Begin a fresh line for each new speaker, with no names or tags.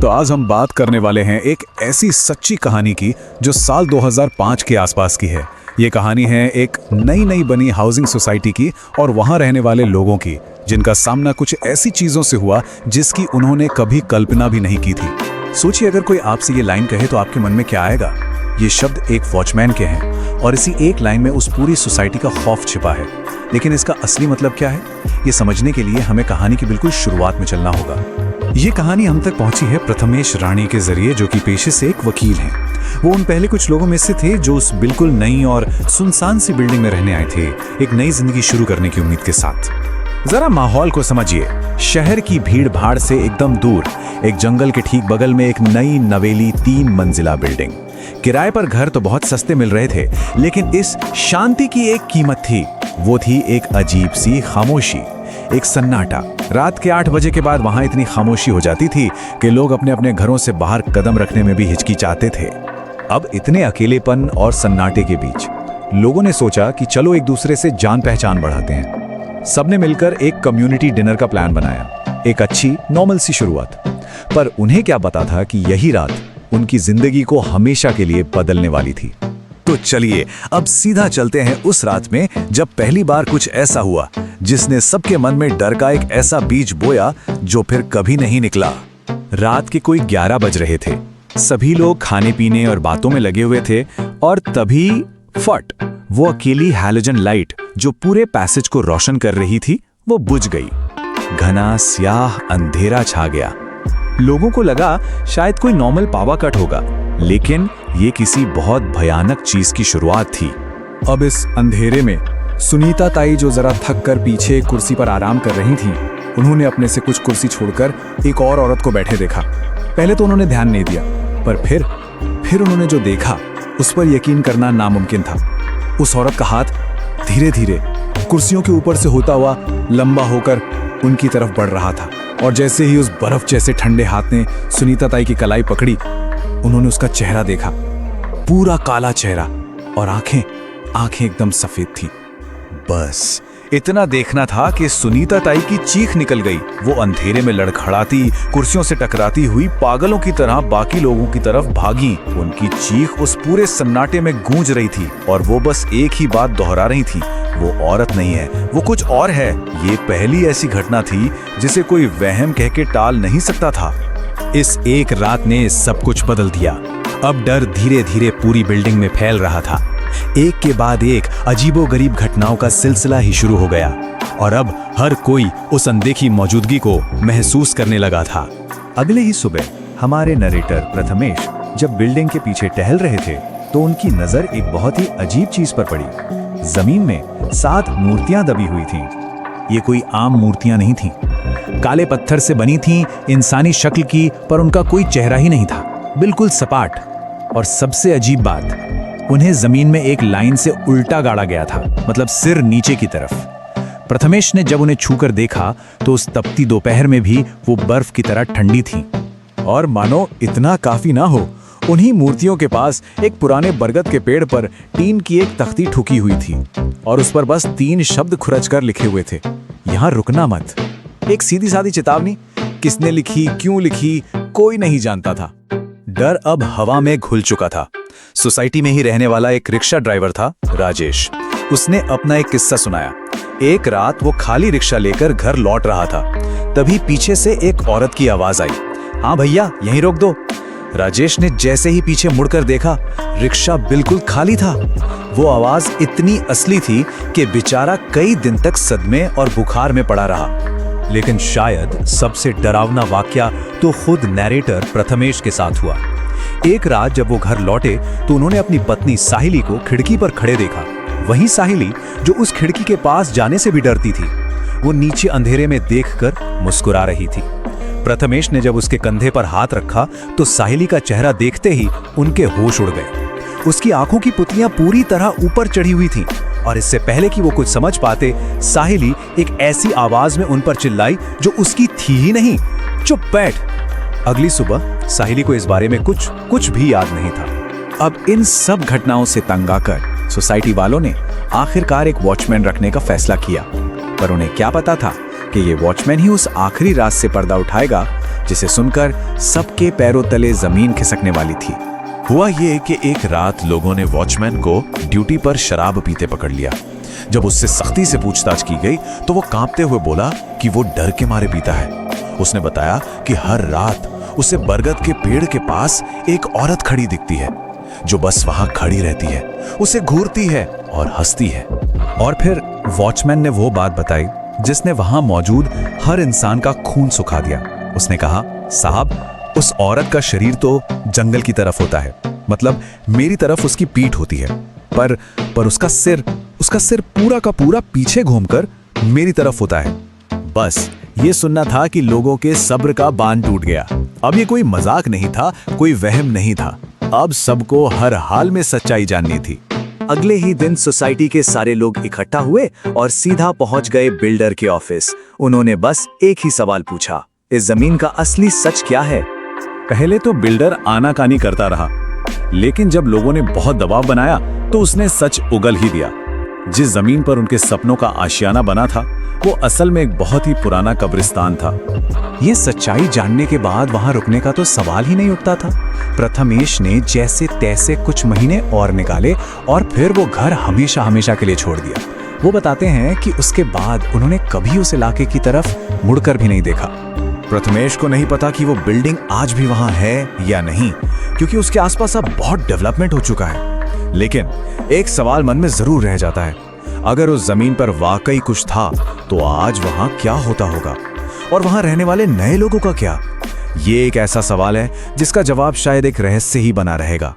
तो आज हम बात करने वाले हैं एक ऐसी सच्ची कहानी की जो साल 2005 के आसपास की है। ये कहानी है एक नई बनी हाउसिंग सोसाइटी की और वहाँ रहने वाले लोगों की, जिनका सामना कुछ ऐसी चीज़ों से हुआ जिसकी उन्होंने कभी कल्पना भी नहीं की थी। सोचिए, अगर कोई आपसे ये लाइन कहे तो आपके मन में क्या आएगा? ये शब्द एक वॉचमैन के हैं और इसी एक लाइन में उस पूरी सोसाइटी का खौफ छिपा है। लेकिन इसका असली मतलब क्या है, ये समझने के लिए हमें कहानी की बिल्कुल शुरुआत में चलना होगा। ये कहानी हम तक पहुंची है प्रथमेश राणे के जरिए, जो कि पेशे से एक वकील हैं। वो उन पहले कुछ लोगों में से थे जो उस बिल्कुल नई और सुनसान सी बिल्डिंग में रहने आए थे, एक नई जिंदगी शुरू करने की उम्मीद के साथ। जरा माहौल को समझिए। शहर की भीड़ भाड़ से एकदम दूर एक जंगल के ठीक बगल में एक नई नवेली 3 मंजिला बिल्डिंग। किराए पर घर तो बहुत सस्ते मिल रहे थे, लेकिन इस शांति की एक कीमत थी। वो थी एक अजीब सी खामोशी, एक सन्नाटा। रात के 8 बजे के बाद वहां इतनी खामोशी हो जाती थी कि लोग अपने अपने घरों से बाहर कदम रखने में भी हिचकिचाते थे। अब इतने अकेलेपन और सन्नाटे के बीच लोगों ने सोचा कि चलो एक दूसरे से जान पहचान बढ़ाते हैं। सबने मिलकर एक कम्युनिटी डिनर का प्लान बनाया। एक अच्छी नॉर्मल सी शुरुआत, पर उन्हें क्या पता था कि यही रात उनकी जिंदगी को हमेशा के लिए बदलने वाली थी। तो चलिए अब सीधा चलते हैं उस रात में जब पहली बार कुछ ऐसा हुआ जिसने सबके मन में डर का एक ऐसा बीज बोया जो फिर कभी नहीं निकला। रात के कोई 11 बज रहे थे। सभी लोग खाने पीने और बातों में लगे हुए थे और तभी फट, वो अकेली हैलोजन लाइट जो पूरे पैसेज को रोशन कर रही थी वो बुझ गई। घना स्याह अंधेरा छा गया। लोगों को लगा शायद कोई नॉर्मल पावर कट होगा, लेकिन ये किसी बहुत भयानक चीज की शुरुआत थी। अब इस अंधेरे में सुनीता ताई, जो जरा थक कर पीछे कुर्सी पर आराम कर रही थीं, उन्होंने अपने से कुछ कुर्सी छोड़कर एक और औरत को बैठे देखा। पहले तो उन्होंने ध्यान नहीं दिया, पर फिर उन्होंने जो देखा उस पर यकीन करना नामुमकिन था। उस औरत का हाथ धीरे धीरे कुर्सियों के ऊपर से होता हुआ लंबा होकर उनकी तरफ बढ़ रहा था, और जैसे ही उस बर्फ जैसे ठंडे हाथ ने सुनीता ताई की कलाई पकड़ी, उन्होंने उसका चेहरा देखा। पूरा काला चेहरा और आंखें एकदम सफेद थी। बस इतना देखना था कि सुनीता ताई की चीख निकल गई। वो अंधेरे में लड़खड़ाती, कुर्सियों से टकराती हुई पागलों की तरह बाकी लोगों की तरफ भागी। उनकी चीख उस पूरे सन्नाटे में गूंज रही थी और वो बस एक ही बात दोहरा रही थी, वो औरत नहीं है, वो कुछ और है। ये पहली ऐसी घटना थी जिसे कोई वहम कह के टाल नहीं सकता था। इस एक रात ने सब कुछ बदल दिया। अब डर धीरे धीरे पूरी बिल्डिंग में फैल रहा था। एक के बाद एक अजीबोगरीब घटनाओं का सिलसिला ही शुरू हो गया और अब हर कोई उस अनदेखी मौजूदगी को महसूस करने लगा था। अगले ही सुबह हमारे नरेटर प्रथमेश जब बिल्डिंग के पीछे टहल रहे थे तो उनकी नजर एक बहुत ही अजीब चीज पर पड़ी। जमीन में 7 मूर्तियां दबी हुई थीं। ये कोई आम मूर्तियां नहीं थीं। काले पत्थर से बनी थीं, इंसानी शक्ल की, पर उनका कोई चेहरा ही नहीं था, बिल्कुल सपाट। और सबसे अजीब बात, उन्हें जमीन में एक लाइन से उल्टा गाड़ा गया था, मतलब सिर नीचे की तरफ। प्रथमेश ने जब उन्हें छूकर देखा तो उस तपती दोपहर में भी वो बर्फ की तरह ठंडी थी। और मानो इतना काफी ना हो, उन्हीं मूर्तियों के पास एक पुराने बरगद के पेड़ पर टीन की एक तख्ती ठुकी हुई थी और उस पर बस 3 शब्द खुरचकर लिखे हुए थे, यहाँ रुकना मत। एक सीधी सादी चेतावनी। किसने लिखी, क्यों लिखी, कोई नहीं जानता था। डर अब हवा में घुल चुका था। सोसाइटी में ही रहने वाला एक रिक्शा ड्राइवर था, राजेश। उसने अपना एक किस्सा सुनाया। एक रात वो खाली रिक्शा लेकर घर लौट रहा था, तभी पीछे से एक औरत की आवाज आई, हाँ भैया यहीं रोक दो। राजेश ने जैसे ही पीछे मुड़कर देखा, रिक्शा बिल्कुल खाली था। वो आवाज इतनी असली थी कि बेचारा कई दिन तक सदमे और बुखार में पड़ा रहा। लेकिन शायद सबसे डरावना वाकया तो खुद नैरेटर प्रथमेश के साथ हुआ। एक रात जब वो घर लौटे तो उन्होंने अपनी पत्नी साहिली को खिड़की पर खड़े देखा। वही साहिली जो उस खिड़की के पास जाने से भी डरती थी। वो नीचे अंधेरे में देखकर मुस्कुरा रही थी। प्रथमेश ने जब उसके कंधे पर हाथ रखा तो साहिली का चेहरा देखते ही उनके होश उड़ गए। उसकी आंखों की पुतलियां पूरी तरह ऊपर चढ़ी हुई थीं और इससे पहले कि वो कुछ समझ पाते, साहिली एक ऐसी आवाज में उन पर चिल्लाई जो उसकी थी ही नहीं, चुप बैठ। अगली सुबह साहिली को इस बारे में कुछ भी याद नहीं था। अब इन सब घटनाओं से तंग आकर सोसाइटी वालों ने आखिरकार एक वॉचमैन रखने का फैसला किया, पर उन्हें क्या पता था कि ये वॉचमैन ही उस आखिरी रात से पर्दा उठाएगा
जिसे सुनकर सबके पैरों तले जमीन खिसकने वाली थी।
हुआ ये कि एक रात लोगों ने वॉचमैन को ड्यूटी पर शराब पीते पकड़ लिया। जब उससे सख्ती से पूछताछ की गई तो वो कांपते हुए बोला कि वो डर के मारे पीता है। उसने बताया कि हर रात उसे बरगद के पेड़ के पास एक औरत खड़ी दिखती है, जो बस वहां खड़ी रहती है, उसे घूरती है और हंसती है।
और फिर वॉचमैन ने वो बात बताई जिसने वहां मौजूद हर इंसान का खून सुखा दिया। उसने कहा, साहब, उस औरत का शरीर तो जंगल की तरफ होता है, मतलब मेरी तरफ उसकी पीठ होती है, पर उसका सिर पूरा का पूरा पीछे घूमकर मेरी तरफ होता है।
बस ये सुनना था कि लोगों के सब्र का बांध टूट गया। अब ये कोई मजाक नहीं था, कोई वहम नहीं था। अब सबको हर हाल में सच्चाई जाननी थी। अगले ही दिन सोसाइटी के सारे लोग इकट्ठा हुए और सीधा पहुंच गए बिल्डर के ऑफिस। उन्होंने बस एक ही सवाल पूछा, इस जमीन का असली सच क्या है?
पहले तो बिल्डर आनाकानी करता रहा, लेकिन जब लोगों ने बहुत दबाव बनाया तो उसने सच उगल ही दिया। जिस जमीन पर उनके सपनों का आशियाना बना था, वो असल में एक बहुत ही पुराना कब्रिस्तान था।
ये सच्चाई जानने के बाद वहां रुकने का तो सवाल ही नहीं उठता था। प्रथमेश ने जैसे तैसे कुछ महीने और निकाले और फिर वो घर हमेशा हमेशा के लिए छोड़ दिया। वो बताते हैं कि उसके बाद उन्होंने कभी उस इलाके की तरफ मुड़कर भी नहीं देखा। प्रथमेश को नहीं पता कि वो बिल्डिंग आज भी वहां है या नहीं, क्योंकि उसके आसपास अब बहुत डेवलपमेंट हो चुका है। लेकिन एक सवाल मन में जरूर रह जाता है, अगर उस जमीन पर वाकई कुछ था तो आज वहां क्या होता होगा, और वहां रहने वाले नए लोगों का क्या? ये एक ऐसा सवाल है जिसका जवाब शायद एक रहस्य ही बना रहेगा।